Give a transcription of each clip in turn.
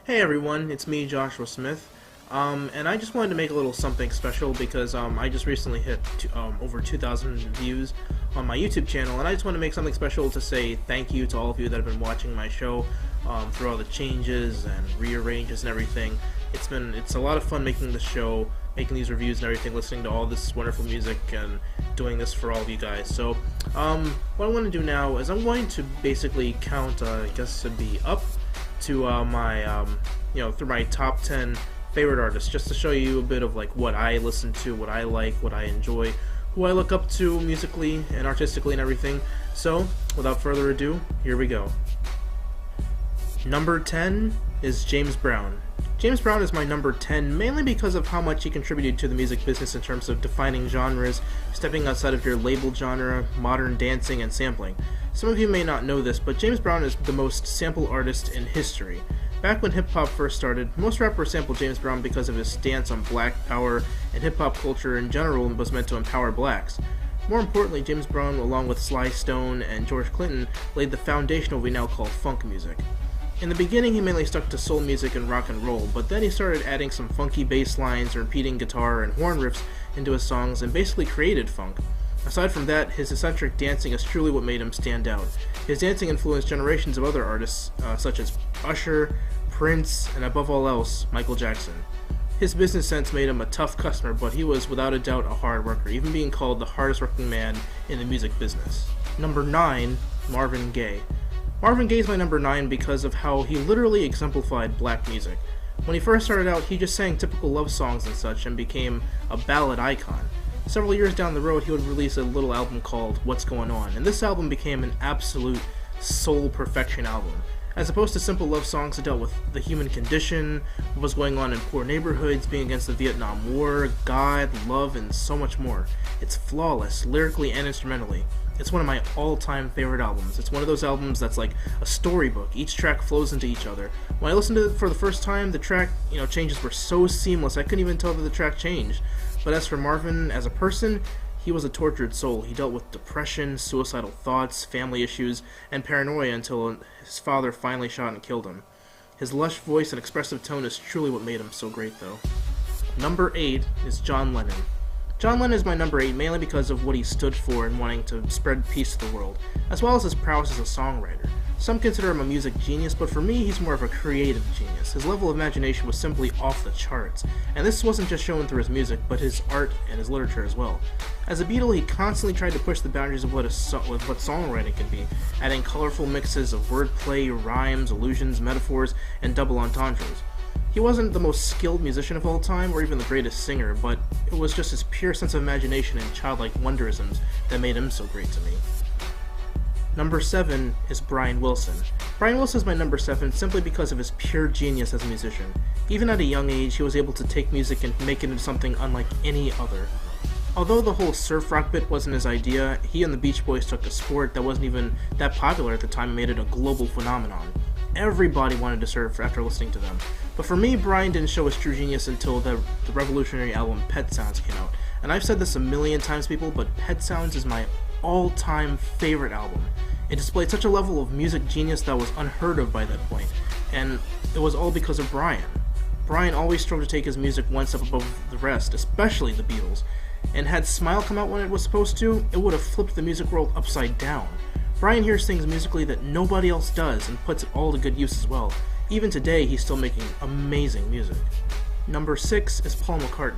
Hey everyone, it's me, Joshua Smith, and I just wanted to make a little something special because I just recently hit over 2,000 views on my YouTube channel, and I just want to make something special to say thank you to all of you that have been watching my show through all the changes and rearranges and everything. It's a lot of fun making this show, making these reviews and everything, listening to all this wonderful music and doing this for all of you guys. So what I want to do now is I'm going to basically count, I guess it'd be up to through my top 10 favorite artists, just to show you a bit of like what I listen to, what I like, what I enjoy, who I look up to musically and artistically and everything. So without further ado, here we go. Number 10 is James Brown. James Brown is my number 10 mainly because of how much he contributed to the music business in terms of defining genres, stepping outside of your labeled genre, modern dancing, and sampling. Some of you may not know this, but James Brown is the most sampled artist in history. Back when hip-hop first started, most rappers sampled James Brown because of his stance on black power, and hip-hop culture in general was meant to empower blacks. More importantly, James Brown, along with Sly Stone and George Clinton, laid the foundation of what we now call funk music. In the beginning, he mainly stuck to soul music and rock and roll, but then he started adding some funky bass lines, repeating guitar and horn riffs into his songs, and basically created funk. Aside from that, his eccentric dancing is truly what made him stand out. His dancing influenced generations of other artists, such as Usher, Prince, and above all else, Michael Jackson. His business sense made him a tough customer, but he was without a doubt a hard worker, even being called the hardest working man in the music business. Number 9, Marvin Gaye. Marvin Gaye is my number 9 because of how he literally exemplified black music. When he first started out, he just sang typical love songs and such and became a ballad icon. Several years down the road, he would release a little album called What's Going On, and this album became an absolute soul perfection album. As opposed to simple love songs that dealt with the human condition, what was going on in poor neighborhoods, being against the Vietnam War, God, love, and so much more. It's flawless, lyrically and instrumentally. It's one of my all-time favorite albums. It's one of those albums that's like a storybook. Each track flows into each other. When I listened to it for the first time, the track, changes were so seamless I couldn't even tell that the track changed. But as for Marvin as a person, he was a tortured soul. He dealt with depression, suicidal thoughts, family issues, and paranoia until his father finally shot and killed him. His lush voice and expressive tone is truly what made him so great, though. Number 8 is John Lennon. John Lennon is my number 8 mainly because of what he stood for in wanting to spread peace to the world, as well as his prowess as a songwriter. Some consider him a music genius, but for me he's more of a creative genius. His level of imagination was simply off the charts, and this wasn't just shown through his music, but his art and his literature as well. As a Beatle, he constantly tried to push the boundaries of what songwriting could be, adding colorful mixes of wordplay, rhymes, allusions, metaphors, and double entendres. He wasn't the most skilled musician of all time, or even the greatest singer, but it was just his pure sense of imagination and childlike wonderisms that made him so great to me. Number 7 is Brian Wilson. Brian Wilson is my number 7 simply because of his pure genius as a musician. Even at a young age, he was able to take music and make it into something unlike any other. Although the whole surf rock bit wasn't his idea, he and the Beach Boys took a sport that wasn't even that popular at the time and made it a global phenomenon. Everybody wanted to surf after listening to them. But for me, Brian didn't show his true genius until the revolutionary album Pet Sounds came out. And I've said this a million times, people, but Pet Sounds is my all-time favorite album. It displayed such a level of music genius that was unheard of by that point, and it was all because of Brian. Brian always strove to take his music one step above the rest, especially the Beatles, and had Smile come out when it was supposed to, it would have flipped the music world upside down. Brian hears things musically that nobody else does and puts it all to good use as well. Even today, he's still making amazing music. Number 6 is Paul McCartney.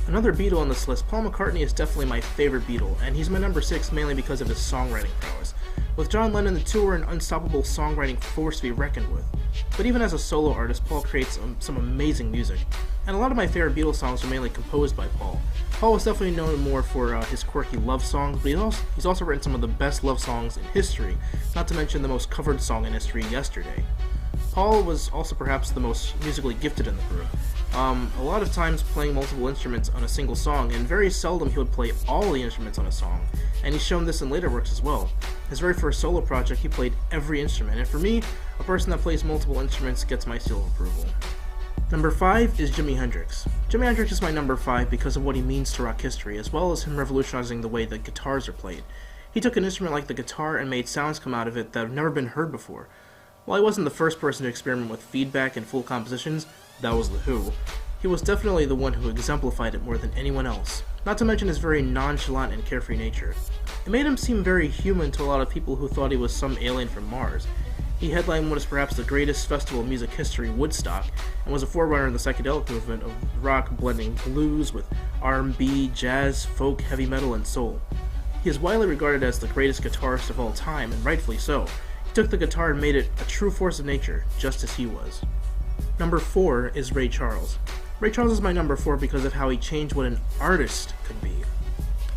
Another Beatle on this list, Paul McCartney is definitely my favorite Beatle, and he's my number 6 mainly because of his songwriting prowess. With John Lennon, the two were an unstoppable songwriting force to be reckoned with. But even as a solo artist, Paul creates some amazing music. And a lot of my favorite Beatles songs are mainly composed by Paul. Paul was definitely known more for his quirky love songs, but he's also written some of the best love songs in history, not to mention the most covered song in history, Yesterday. Paul was also perhaps the most musically gifted in the group. A lot of times playing multiple instruments on a single song, and very seldom he would play all the instruments on a song, and he's shown this in later works as well. His very first solo project, he played every instrument, and for me, a person that plays multiple instruments gets my seal of approval. Number 5 is Jimi Hendrix. Jimi Hendrix is my number 5 because of what he means to rock history, as well as him revolutionizing the way that guitars are played. He took an instrument like the guitar and made sounds come out of it that have never been heard before. While he wasn't the first person to experiment with feedback and full compositions, that was The Who. He was definitely the one who exemplified it more than anyone else, not to mention his very nonchalant and carefree nature. It made him seem very human to a lot of people who thought he was some alien from Mars. He headlined what is perhaps the greatest festival in music history, Woodstock, and was a forerunner of the psychedelic movement of rock blending blues with R&B, jazz, folk, heavy metal, and soul. He is widely regarded as the greatest guitarist of all time, and rightfully so. He took the guitar and made it a true force of nature, just as he was. Number 4 is Ray Charles. Ray Charles is my number 4 because of how he changed what an artist could be.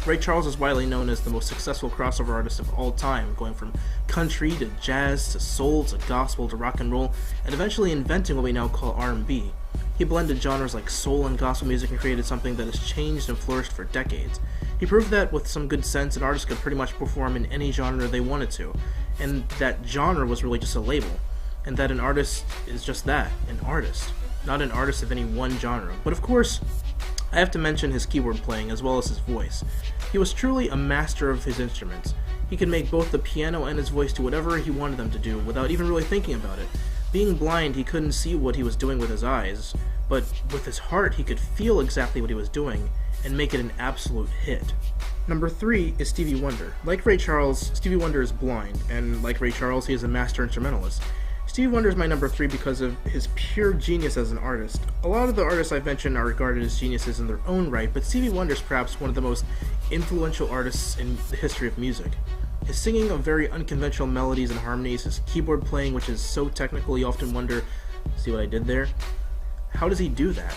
Ray Charles is widely known as the most successful crossover artist of all time, going from country to jazz to soul to gospel to rock and roll, and eventually inventing what we now call R&B. He blended genres like soul and gospel music and created something that has changed and flourished for decades. He proved that with some good sense, an artist could pretty much perform in any genre they wanted to, and that genre was really just a label, and that an artist is just that, an artist, not an artist of any one genre. But of course, I have to mention his keyboard playing as well as his voice. He was truly a master of his instruments. He could make both the piano and his voice do whatever he wanted them to do without even really thinking about it. Being blind, he couldn't see what he was doing with his eyes, but with his heart he could feel exactly what he was doing and make it an absolute hit. Number 3 is Stevie Wonder. Like Ray Charles, Stevie Wonder is blind, and like Ray Charles, he is a master instrumentalist. Stevie Wonder is my number 3 because of his pure genius as an artist. A lot of the artists I've mentioned are regarded as geniuses in their own right, but Stevie Wonder is perhaps one of the most influential artists in the history of music. His singing of very unconventional melodies and harmonies, his keyboard playing, which is so technical you often wonder, see what I did there? How does he do that?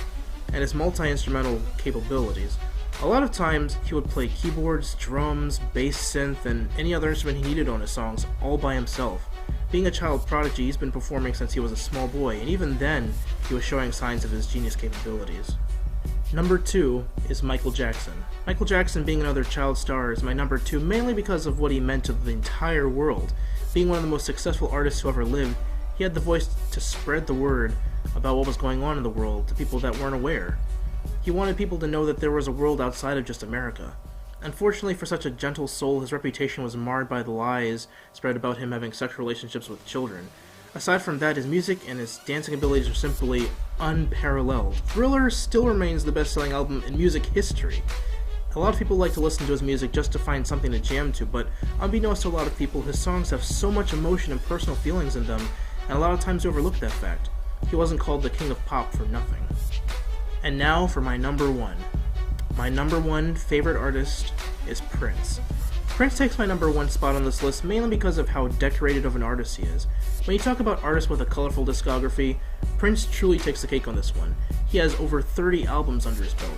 And his multi-instrumental capabilities. A lot of times he would play keyboards, drums, bass synth, and any other instrument he needed on his songs all by himself. Being a child prodigy, he's been performing since he was a small boy, and even then, he was showing signs of his genius capabilities. Number 2 is Michael Jackson. Michael Jackson, being another child star, is my number 2 mainly because of what he meant to the entire world. Being one of the most successful artists who ever lived, he had the voice to spread the word about what was going on in the world to people that weren't aware. He wanted people to know that there was a world outside of just America. Unfortunately for such a gentle soul, his reputation was marred by the lies spread about him having sexual relationships with children. Aside from that, his music and his dancing abilities are simply unparalleled. Thriller still remains the best-selling album in music history. A lot of people like to listen to his music just to find something to jam to, but unbeknownst to a lot of people, his songs have so much emotion and personal feelings in them, and a lot of times overlook that fact. He wasn't called the king of pop for nothing. And now for my number 1. My number 1 favorite artist is Prince. Prince takes my number 1 spot on this list mainly because of how decorated of an artist he is. When you talk about artists with a colorful discography, Prince truly takes the cake on this one. He has over 30 albums under his belt,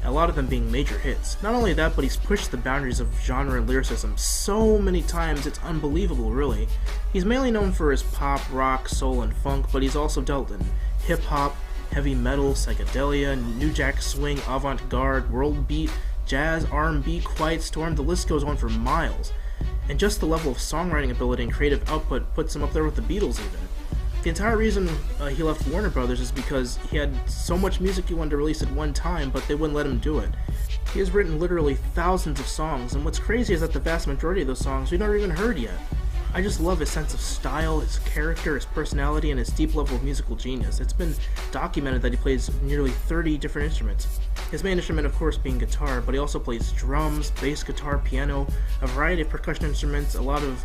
a lot of them being major hits. Not only that, but he's pushed the boundaries of genre and lyricism so many times it's unbelievable, really. He's mainly known for his pop, rock, soul, and funk, but he's also dealt in hip-hop, heavy metal, psychedelia, new jack swing, avant-garde, world beat, jazz, R&B, quiet storm, the list goes on for miles. And just the level of songwriting ability and creative output puts him up there with the Beatles even. The entire reason he left Warner Brothers is because he had so much music he wanted to release at one time, but they wouldn't let him do it. He has written literally thousands of songs, and what's crazy is that the vast majority of those songs we've never even heard yet. I just love his sense of style, his character, his personality, and his deep level of musical genius. It's been documented that he plays nearly 30 different instruments. His main instrument, of course, being guitar, but he also plays drums, bass guitar, piano, a variety of percussion instruments, a lot of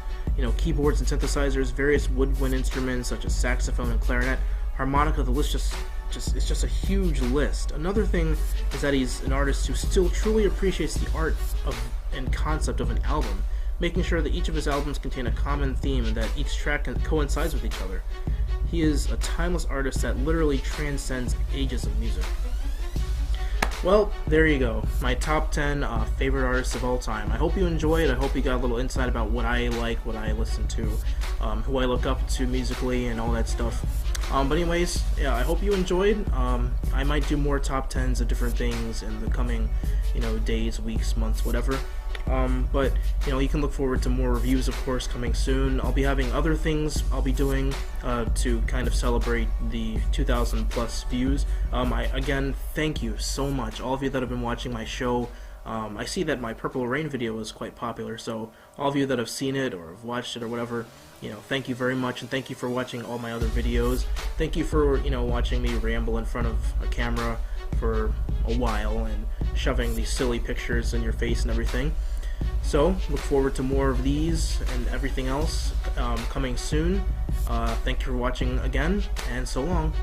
keyboards and synthesizers, various woodwind instruments such as saxophone and clarinet, harmonica. The list it's just a huge list. Another thing is that he's an artist who still truly appreciates the art of and concept of an album, making sure that each of his albums contain a common theme and that each track coincides with each other. He is a timeless artist that literally transcends ages of music. Well, there you go. My top 10 favorite artists of all time. I hope you enjoyed. I hope you got a little insight about what I like, what I listen to, who I look up to musically, and all that stuff. But anyways, yeah, I hope you enjoyed. I might do more top 10s of different things in the coming, days, weeks, months, whatever. But you can look forward to more reviews, of course, coming soon. I'll be having other things I'll be doing to kind of celebrate the 2,000 plus views. Again, thank you so much, all of you that have been watching my show. I see that my Purple Rain video is quite popular, so all of you that have seen it or have watched it or whatever, thank you very much, and thank you for watching all my other videos. Thank you for, watching me ramble in front of a camera for a while and shoving these silly pictures in your face and everything. So, look forward to more of these and everything else coming soon. Thank you for watching again, and so long.